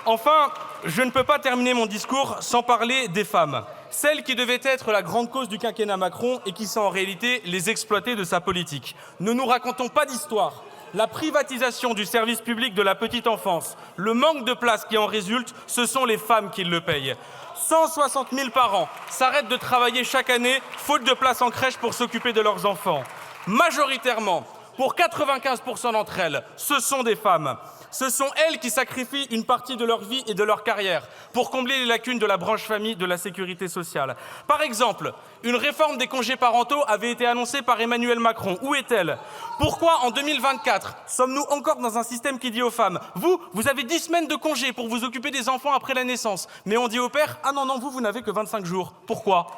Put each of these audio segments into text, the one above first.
Enfin, je ne peux pas terminer mon discours sans parler des femmes. Celles qui devaient être la grande cause du quinquennat Macron et qui sont en réalité les exploitées de sa politique. Ne nous racontons pas d'histoire. La privatisation du service public de la petite enfance, le manque de place qui en résulte, ce sont les femmes qui le payent. 160 000 parents s'arrêtent de travailler chaque année, faute de place en crèche pour s'occuper de leurs enfants. Majoritairement, pour 95% d'entre elles, ce sont des femmes. Ce sont elles qui sacrifient une partie de leur vie et de leur carrière pour combler les lacunes de la branche famille de la sécurité sociale. Par exemple, une réforme des congés parentaux avait été annoncée par Emmanuel Macron. Où est-elle? Pourquoi, en 2024, sommes-nous encore dans un système qui dit aux femmes « Vous avez 10 semaines de congés pour vous occuper des enfants après la naissance. » Mais on dit au père « Ah non, vous n'avez que 25 jours. » Pourquoi?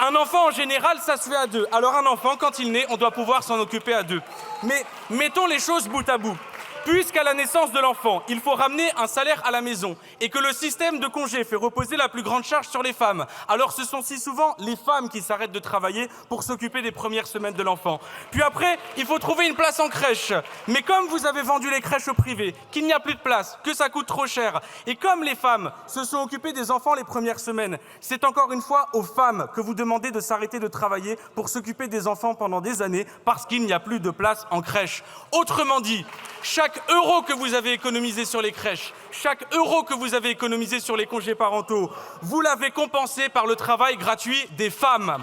Un enfant, en général, ça se fait à deux. Alors un enfant, quand il naît, on doit pouvoir s'en occuper à deux. Mais mettons les choses bout à bout. Puisqu'à la naissance de l'enfant, il faut ramener un salaire à la maison et que le système de congé fait reposer la plus grande charge sur les femmes, alors ce sont si souvent les femmes qui s'arrêtent de travailler pour s'occuper des premières semaines de l'enfant. Puis après, il faut trouver une place en crèche. Mais comme vous avez vendu les crèches au privé, qu'il n'y a plus de place, que ça coûte trop cher, et comme les femmes se sont occupées des enfants les premières semaines, c'est encore une fois aux femmes que vous demandez de s'arrêter de travailler pour s'occuper des enfants pendant des années parce qu'il n'y a plus de place en crèche. Autrement dit, chaque euro que vous avez économisé sur les crèches, chaque euro que vous avez économisé sur les congés parentaux, vous l'avez compensé par le travail gratuit des femmes.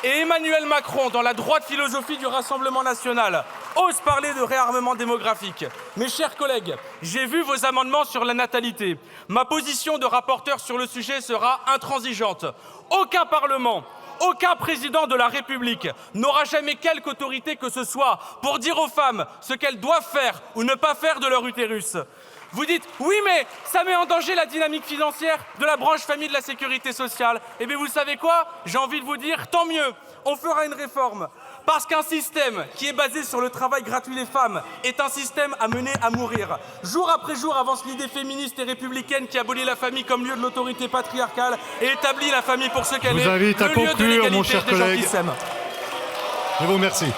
Et Emmanuel Macron, dans la droite philosophie du Rassemblement national, ose parler de réarmement démographique. Mes chers collègues, j'ai vu vos amendements sur la natalité. Ma position de rapporteur sur le sujet sera intransigeante. Aucun Parlement, aucun président de la République n'aura jamais quelque autorité que ce soit pour dire aux femmes ce qu'elles doivent faire ou ne pas faire de leur utérus. Vous dites « Oui, mais ça met en danger la dynamique financière de la branche famille de la sécurité sociale. » Eh bien, vous savez quoi? J'ai envie de vous dire « Tant mieux, on fera une réforme. » Parce qu'un système qui est basé sur le travail gratuit des femmes est un système à mener à mourir. Jour après jour avance l'idée féministe et républicaine qui abolit la famille comme lieu de l'autorité patriarcale et établit la famille pour ce qu'elle est, Je vous invite à conclure, mon cher collègue. Des gens qui s'aiment. Je vous remercie.